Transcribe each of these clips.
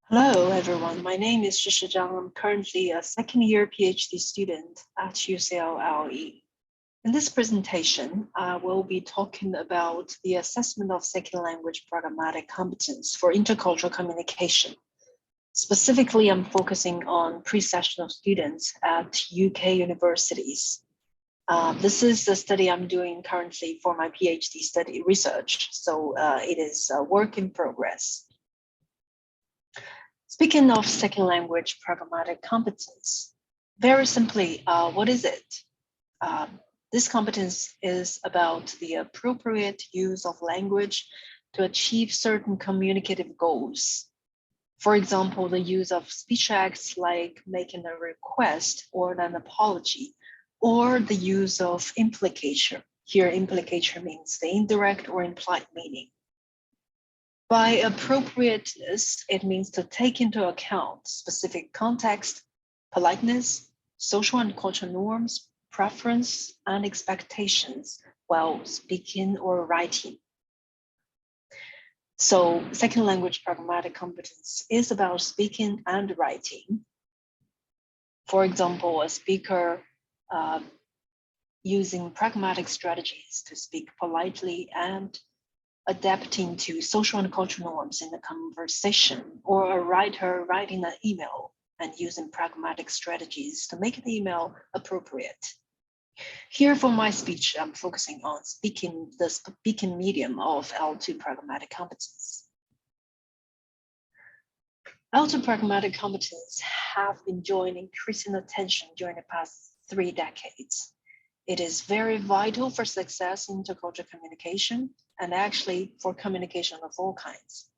Hello, everyone. My name is Shishi Zhang. I'm currently a second-year PhD student at UCLLE. In this presentation, I will be talking about the assessment of second language pragmatic competence for intercultural communication. Specifically, I'm focusing on pre-sessional students at UK universities. This is the study I'm doing currently for my PhD study research, so it is a work in progress. Speaking of second language pragmatic competence, very simply, what is it? This competence is about the appropriate use of language to achieve certain communicative goals. For example, the use of speech acts like making a request or an apology, or the use of implication. Here, implication means the indirect or implied meaning. By appropriateness, it means to take into account specific context, politeness, social and cultural norms, preference, and expectations while speaking or writing. So second language pragmatic competence is about speaking and writing. For example, a speaker using pragmatic strategies to speak politely and adapting to social and cultural norms in the conversation, or a writer writing an email and using pragmatic strategies to make the email appropriate. Here for my speech, I'm focusing on the speaking medium of L2 pragmatic competence. L2 pragmatic competence have been enjoying increasing attention during the past 3 decades. It is very vital for success in intercultural communication and actually for communication of all kinds.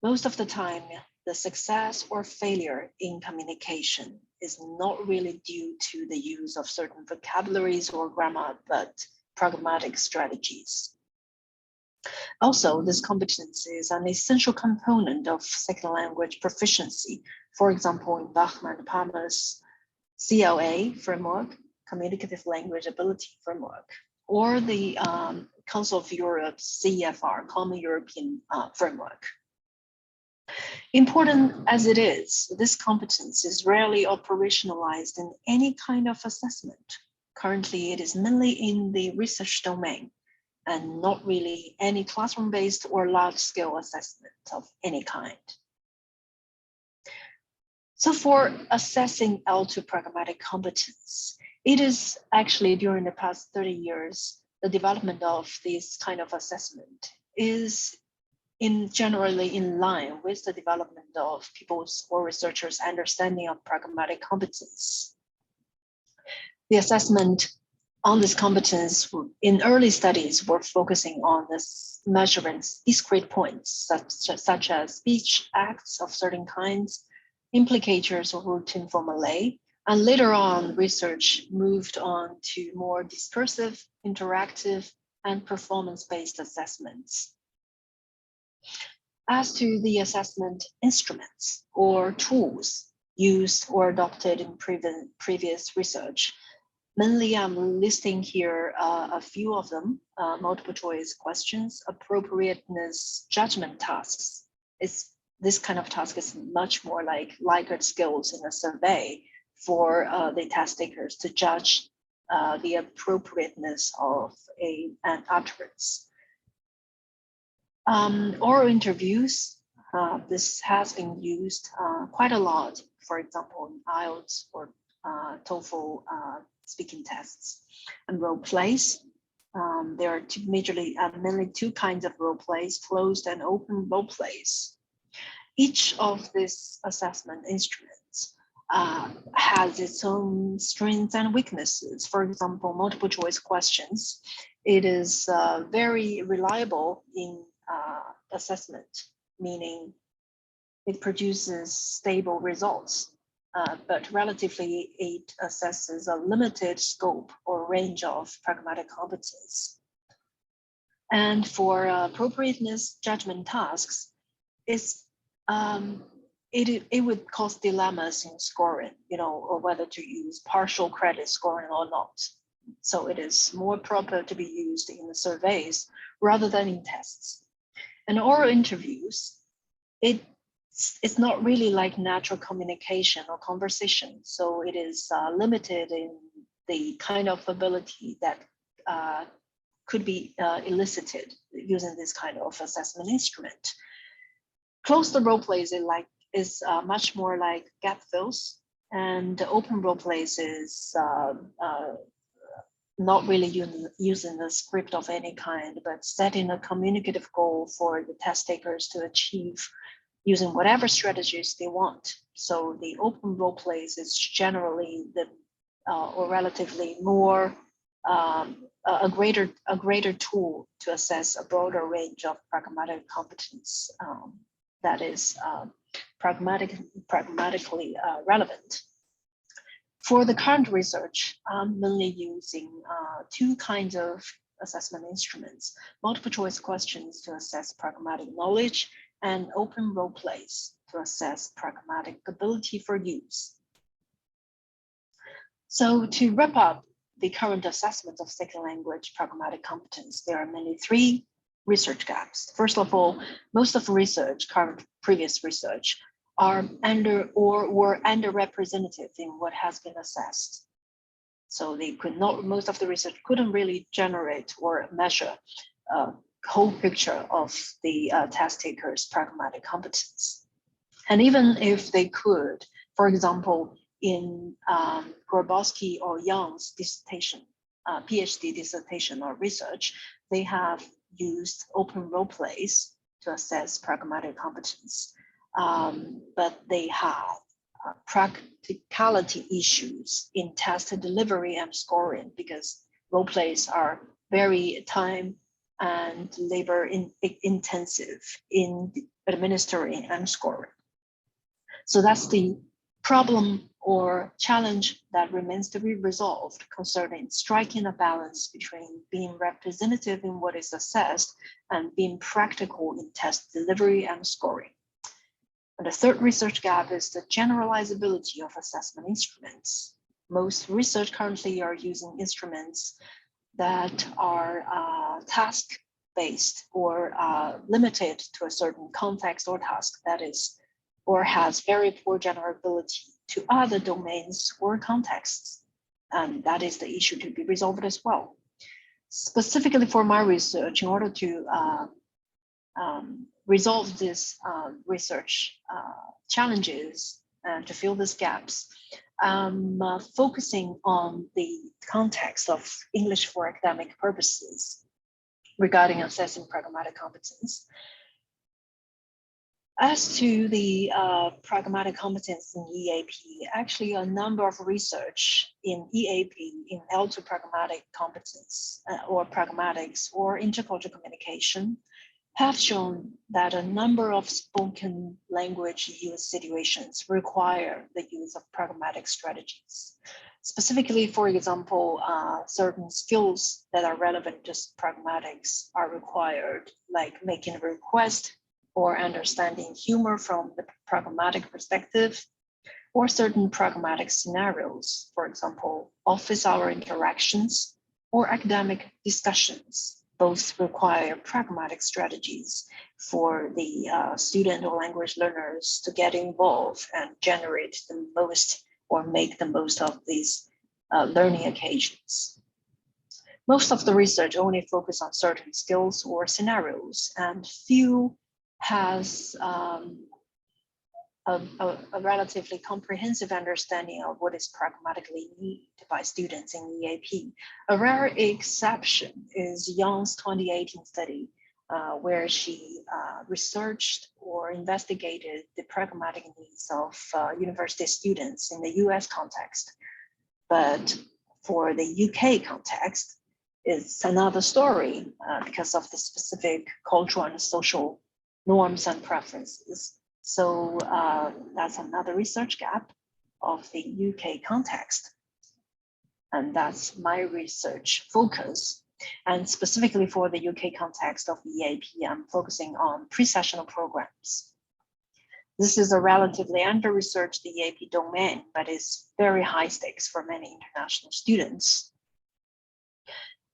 Most of the time, the success or failure in communication is not really due to the use of certain vocabularies or grammar, but pragmatic strategies. Also, this competence is an essential component of second language proficiency. For example, in Bachmann-Palmer's CLA framework, Communicative Language Ability Framework, or the Council of Europe's CEFR, Common European Framework. Important as it is, this competence is rarely operationalized in any kind of assessment. Currently, it is mainly in the research domain and not really any classroom-based or large-scale assessment of any kind. So for assessing L2 pragmatic competence, it is actually during the past 30 years, the development of this kind of assessment is generally in line with the development of people's or researchers' understanding of pragmatic competence. The assessment on this competence in early studies were focusing on this measuring discrete points such as speech acts of certain kinds, implicators or routine formulae, and later on research moved on to more discursive, interactive, and performance-based assessments. As to the assessment instruments or tools used or adopted in previous research, mainly I'm listing here a few of them: multiple choice questions, appropriateness judgment tasks. This kind of task is much more like Likert skills in a survey for the test takers to judge the appropriateness of an utterance. Oral interviews, this has been used quite a lot, for example, in IELTS or TOEFL speaking tests. And role plays, there are mainly two kinds of role plays: closed and open role plays. Each of these assessment instruments has its own strengths and weaknesses. For example, multiple choice questions, it is very reliable in assessment, meaning it produces stable results, but relatively it assesses a limited scope or range of pragmatic competence. And for appropriateness judgment tasks, it would cause dilemmas in scoring, or whether to use partial credit scoring or not. So it is more proper to be used in the surveys rather than in tests. And oral interviews, it's it's not really like natural communication or conversation. So it is limited in the kind of ability that could be elicited using this kind of assessment instrument. Closed role plays is much more like gap fills, and open role plays is not really using the script of any kind, but setting a communicative goal for the test takers to achieve using whatever strategies they want. So the open role plays is generally the or relatively more a greater tool to assess a broader range of pragmatic competence that is pragmatically relevant. For the current research, I'm mainly using two kinds of assessment instruments: multiple choice questions to assess pragmatic knowledge, and open role plays to assess pragmatic ability for use. So to wrap up the current assessment of second language pragmatic competence, there are mainly three research gaps. First of all, most of the research, previous research, are were underrepresented in what has been assessed. So they could not, most of the research couldn't really generate or measure a whole picture of the test takers' pragmatic competence. And even if they could, for example, in Grabowski or Young's dissertation, PhD dissertation or research, they have used open role plays to assess pragmatic competence. But they have practicality issues in test delivery and scoring, because role plays are very time and labor intensive in administering and scoring. So that's the problem or challenge that remains to be resolved concerning striking a balance between being representative in what is assessed and being practical in test delivery and scoring. And the third research gap is the generalizability of assessment instruments. Most research currently are using instruments that are task-based or limited to a certain context or task, that is, or has very poor generalizability to other domains or contexts. And that is the issue to be resolved as well. Specifically for my research, in order to resolve these research challenges and to fill these gaps, focusing on the context of English for academic purposes regarding assessing pragmatic competence. As to the pragmatic competence in EAP, actually a number of research in EAP in L2 pragmatic competence or pragmatics or intercultural communication have shown that a number of spoken language use situations require the use of pragmatic strategies. Specifically, for example, certain skills that are relevant to pragmatics are required, like making a request or understanding humor from the pragmatic perspective, or certain pragmatic scenarios, for example, office hour interactions or academic discussions. Both require pragmatic strategies for the student or language learners to get involved and generate the most or make the most of these learning occasions. Most of the research only focus on certain skills or scenarios, and few has a relatively comprehensive understanding of what is pragmatically needed by students in EAP. A rare exception is Young's 2018 study, where she researched or investigated the pragmatic needs of university students in the US context. But for the UK context, it's another story because of the specific cultural and social norms and preferences. So that's another research gap of the UK context. And that's my research focus. And specifically for the UK context of EAP, I'm focusing on pre-sessional programs. This is a relatively under-researched EAP domain, but it's very high stakes for many international students.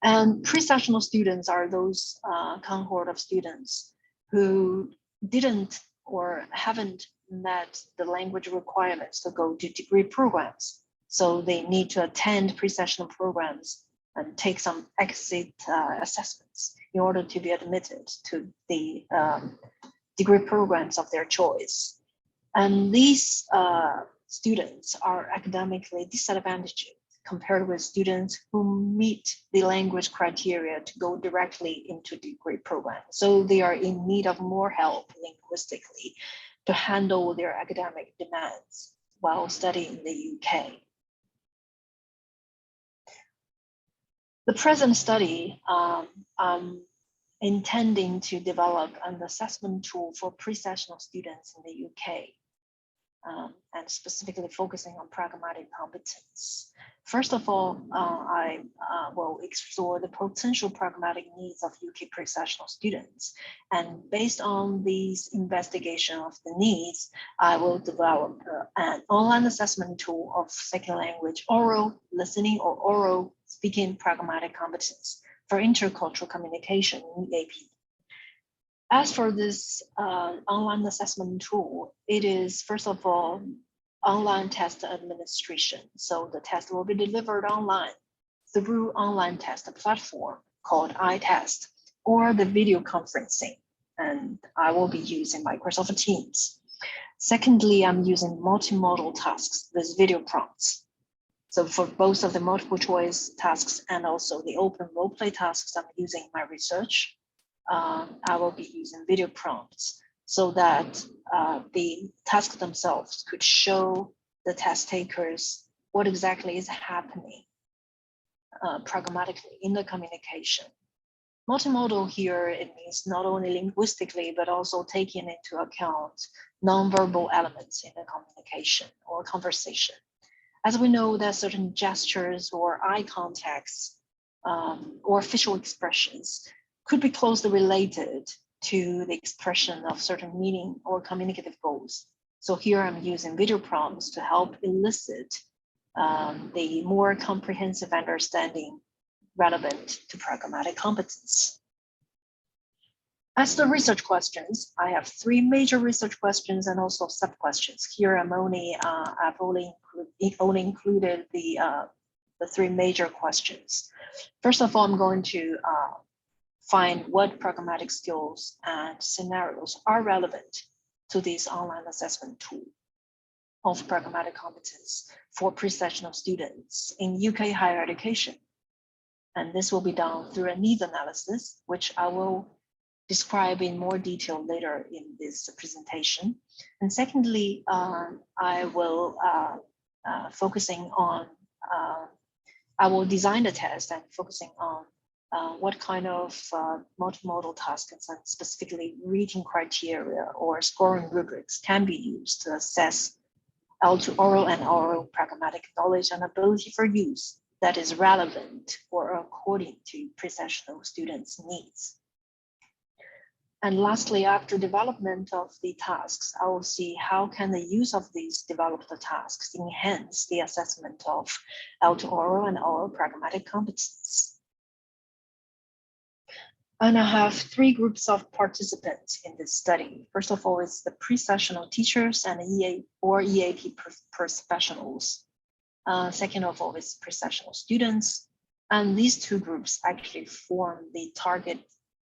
And pre-sessional students are those cohort of students who didn't or haven't met the language requirements to go to degree programs. So they need to attend pre-sessional programs and take some exit assessments in order to be admitted to the degree programs of their choice. And these students are academically disadvantaged compared with students who meet the language criteria to go directly into degree program. So they are in need of more help linguistically to handle their academic demands while studying in the UK. The present study, I'm intending to develop an assessment tool for pre-sessional students in the UK, and specifically focusing on pragmatic competence. First of all, I will explore the potential pragmatic needs of UK pre-sessional students. And based on these investigation of the needs, I will develop an online assessment tool of second language oral listening or oral speaking pragmatic competence for intercultural communication in EAP. As for this online assessment tool, it is first of all online test administration. So the test will be delivered online through online test platform called iTest or the video conferencing, and I will be using Microsoft Teams. Secondly, I'm using multimodal tasks with video prompts. So for both of the multiple choice tasks and also the open role play tasks, I'm using my research. I will be using video prompts so that the tasks themselves could show the test takers what exactly is happening pragmatically in the communication. Multimodal here, it means not only linguistically, but also taking into account nonverbal elements in the communication or conversation. As we know that certain gestures or eye contacts or facial expressions could be closely related to the expression of certain meaning or communicative goals. So here I'm using video prompts to help elicit the more comprehensive understanding relevant to pragmatic competence. As the research questions, I have 3 major research questions and also sub-questions. Here I've only included the 3 major questions. First of all, I'm going to find what pragmatic skills and scenarios are relevant to this online assessment tool of pragmatic competence for pre-sessional students in UK higher education. And this will be done through a needs analysis, which I will describe in more detail later in this presentation. And secondly, I will I will design the test and focusing on what kind of multimodal tasks and specifically reading criteria or scoring rubrics can be used to assess L2 oral and oral pragmatic knowledge and ability for use that is relevant or according to pre-sessional students' needs. And lastly, after development of the tasks, I will see how can the use of these developed tasks enhance the assessment of L2 oral and oral pragmatic competence. And I have 3 groups of participants in this study. First of all, it's the pre-sessional teachers and EAP professionals. Second of all, is pre-sessional students. And these 2 groups actually form the target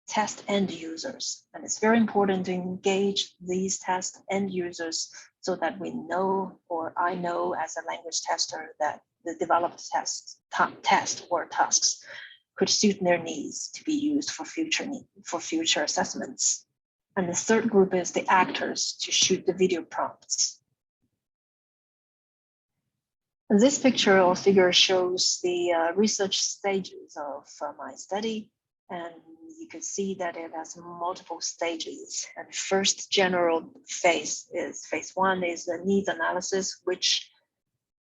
test end users. And it's very important to engage these test end users so that we know, or I know as a language tester, that the developed test or tasks could suit their needs to be used for future assessments. And the 3rd group is the actors to shoot the video prompts. And this picture or figure shows the research stages of my study. And you can see that it has multiple stages. And first general phase 1 is the needs analysis, which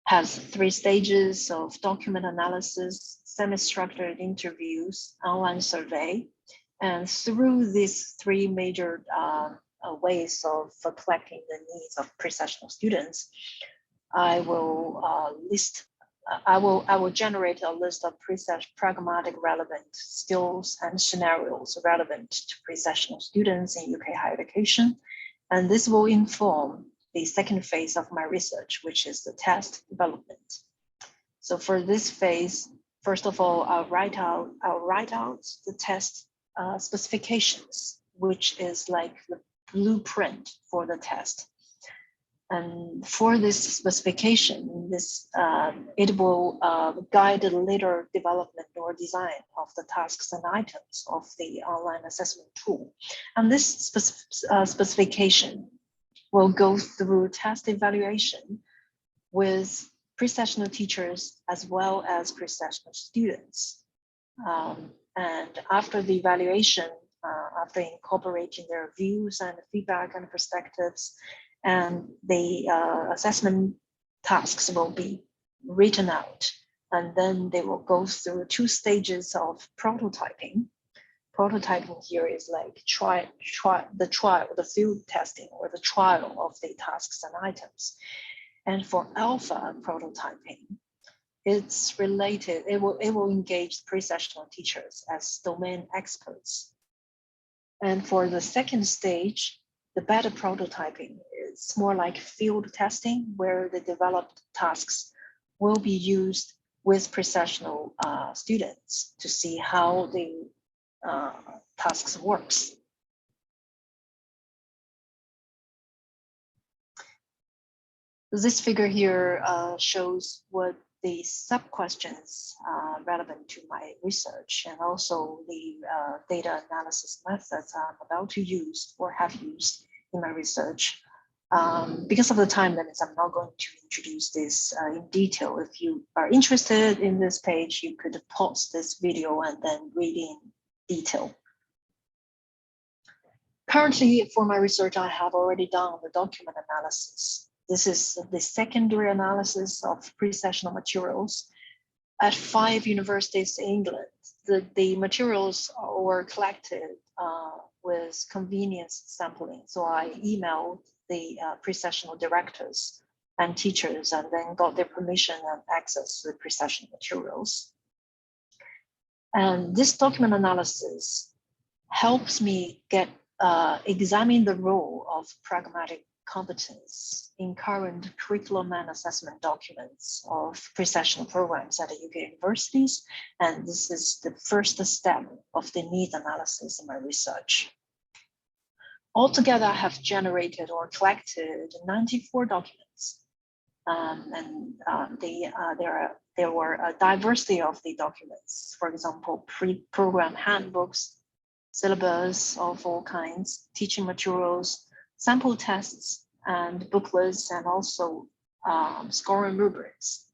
has 3 stages of document analysis, semi-structured interviews, online survey. And through these 3 major ways of collecting the needs of pre-sessional students, I will generate a list of pragmatic relevant skills and scenarios relevant to pre-sessional students in UK higher education. And this will inform the second phase of my research, which is the test development. So for this phase, first of all, I'll write out the test specifications, which is like the blueprint for the test. And for this specification, it will guide the later development or design of the tasks and items of the online assessment tool. And this specification will go through test evaluation with pre-sessional teachers as well as pre-sessional students. And after the evaluation, after incorporating their views and feedback and perspectives, and the assessment tasks will be written out, and then they will go through 2 stages of prototyping. Prototyping here is like the field testing or the trial of the tasks and items. And for alpha prototyping, it's related, it will engage pre-sessional teachers as domain experts. And for the second stage, the beta prototyping, it's more like field testing, where the developed tasks will be used with pre-sessional students to see how the tasks works. This figure here shows what the sub-questions relevant to my research, and also the data analysis methods I'm about to use or have used in my research. Because of the time limits, I'm not going to introduce this in detail. If you are interested in this page, you could pause this video and then read in detail. Currently, for my research, I have already done the document analysis. This is the secondary analysis of pre-sessional materials at 5 universities in England. The materials were collected with convenience sampling. So I emailed the pre-sessional directors and teachers, and then got their permission and access to the pre-sessional materials. And this document analysis helps me examine the role of pragmatic competence in current curriculum and assessment documents of pre-sessional programs at the UK universities. And this is the first step of the needs analysis in my research. Altogether, I have generated or collected 94 documents. There were a diversity of the documents. For example, pre-program handbooks, syllabus of all kinds, teaching materials, sample tests, and booklets, and also scoring rubrics.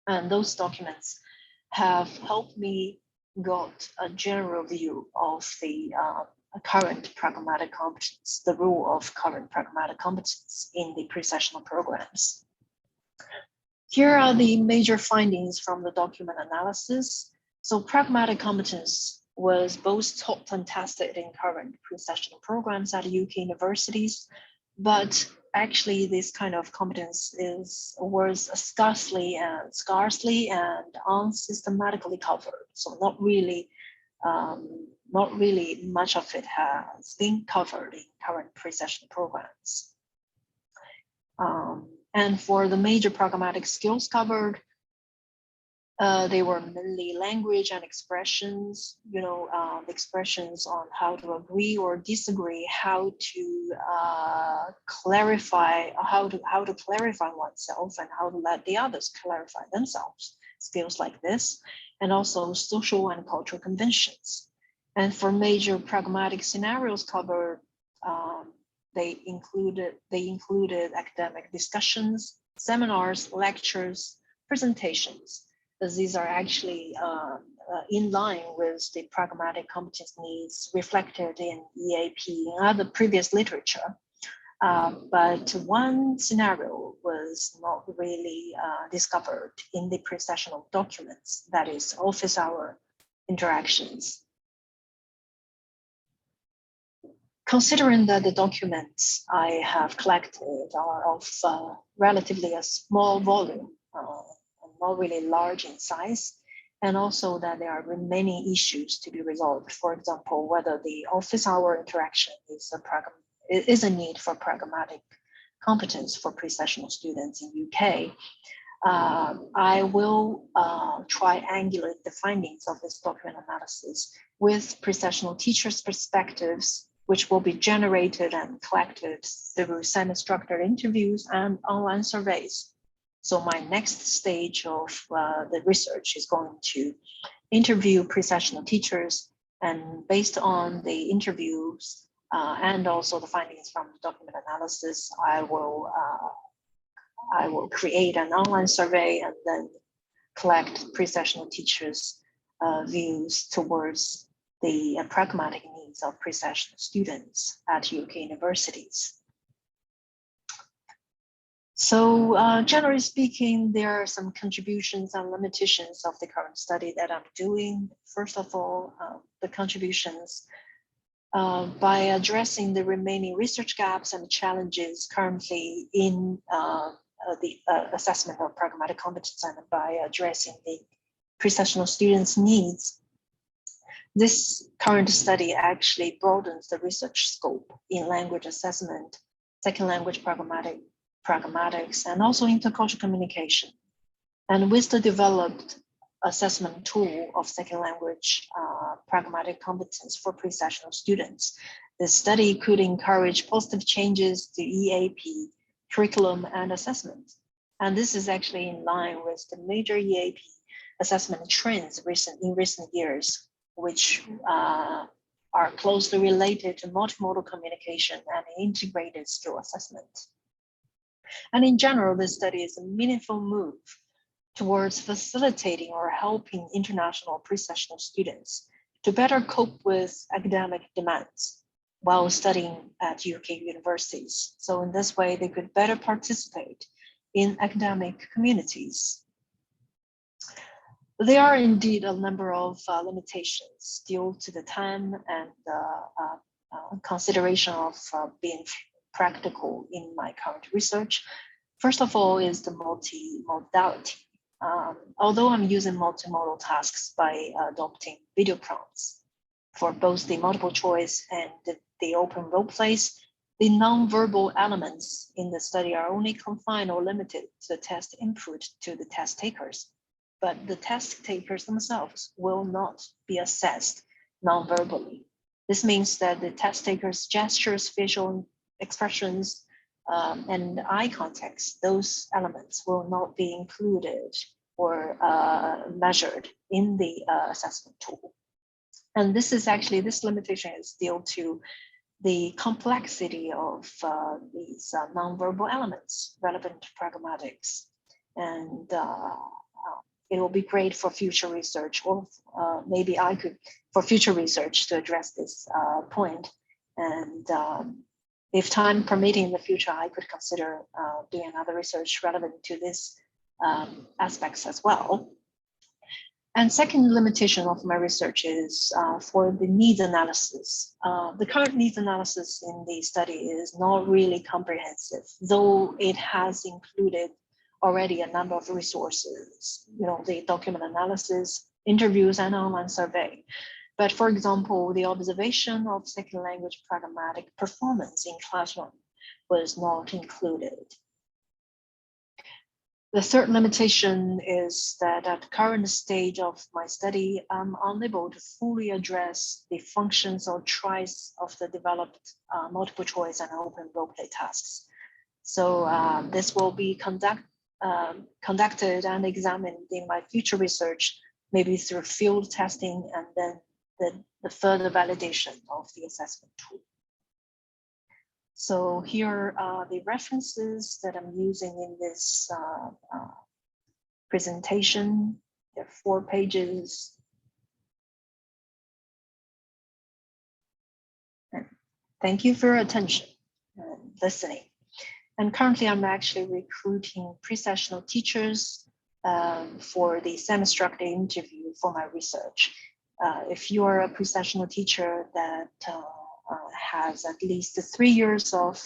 And those documents have helped me got a general view of the current pragmatic competence, the role of current pragmatic competence in the pre-sessional programs. Here are the major findings from the document analysis. So pragmatic competence was both taught and tested in current pre-sessional programs at UK universities, but actually this kind of competence was scarcely and unsystematically covered. So not really much of it has been covered in current pre-sessional programs. And for the major pragmatic skills covered, they were mainly language and expressions, expressions on how to agree or disagree, how to clarify oneself, and how to let the others clarify themselves, skills like this, and also social and cultural conventions. And for major pragmatic scenarios covered, they included academic discussions, seminars, lectures, presentations. These are actually in line with the pragmatic competence needs reflected in EAP and other previous literature. But one scenario was not really discovered in the pre-sessional documents, that is office hour interactions. Considering that the documents I have collected are of relatively a small volume, not really large in size, and also that there are remaining issues to be resolved. For example, whether the office hour interaction is a need for pragmatic competence for pre-sessional students in UK, I will triangulate the findings of this document analysis with pre-sessional teachers' perspectives, which will be generated and collected through semi-structured interviews and online surveys. So my next stage of the research is going to interview pre-sessional teachers, and based on the interviews and also the findings from the document analysis, I will create an online survey and then collect pre-sessional teachers' views towards the pragmatic needs of pre-sessional students at UK universities. So generally speaking, there are some contributions and limitations of the current study that I'm doing. First of all, the contributions by addressing the remaining research gaps and challenges currently in the assessment of pragmatic competence, and by addressing the pre-sessional students' needs. This current study actually broadens the research scope in language assessment, second language pragmatics, and also intercultural communication. And with the developed assessment tool of second language pragmatic competence for pre-sessional students, the study could encourage positive changes to EAP, curriculum, and assessment. And this is actually in line with the major EAP assessment trends in recent years, which are closely related to multimodal communication and integrated skill assessment. And in general, this study is a meaningful move towards facilitating or helping international pre-sessional students to better cope with academic demands while studying at UK universities. So in this way, they could better participate in academic communities. There are indeed a number of limitations due to the time and consideration of being practical in my current research. First of all is the multimodality. Although I'm using multimodal tasks by adopting video prompts for both the multiple choice and the open role plays, the non-verbal elements in the study are only confined or limited to the test input to the test takers. But the test takers themselves will not be assessed non-verbally. This means that the test takers' gestures, facial expressions, and eye context, those elements will not be included or measured in the assessment tool. And this limitation is due to the complexity of these nonverbal elements relevant to pragmatics. And it will be great for future research, or maybe I could, for future research, to address this point. And if time permitting in the future, I could consider doing another research relevant to this aspects as well. And second limitation of my research is for the needs analysis. The current needs analysis in the study is not really comprehensive, though it has included already a number of resources, the document analysis, interviews, and online survey. But for example, the observation of second language pragmatic performance in classroom was not included. The third limitation is that at the current stage of my study, I'm unable to fully address the functions or choice of the developed multiple choice and open role play tasks. So this will be conducted and examined in my future research, maybe through field testing and then the further validation of the assessment tool. So here are the references that I'm using in this presentation. There are 4 pages. And thank you for your attention and listening. And currently I'm actually recruiting pre-sessional teachers for the semi-structured interview for my research. If you are a pre-sessional teacher that has at least 3 years of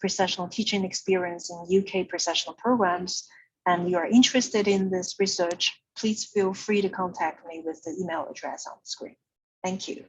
pre-sessional teaching experience in UK pre-sessional programs, and you are interested in this research, please feel free to contact me with the email address on the screen. Thank you.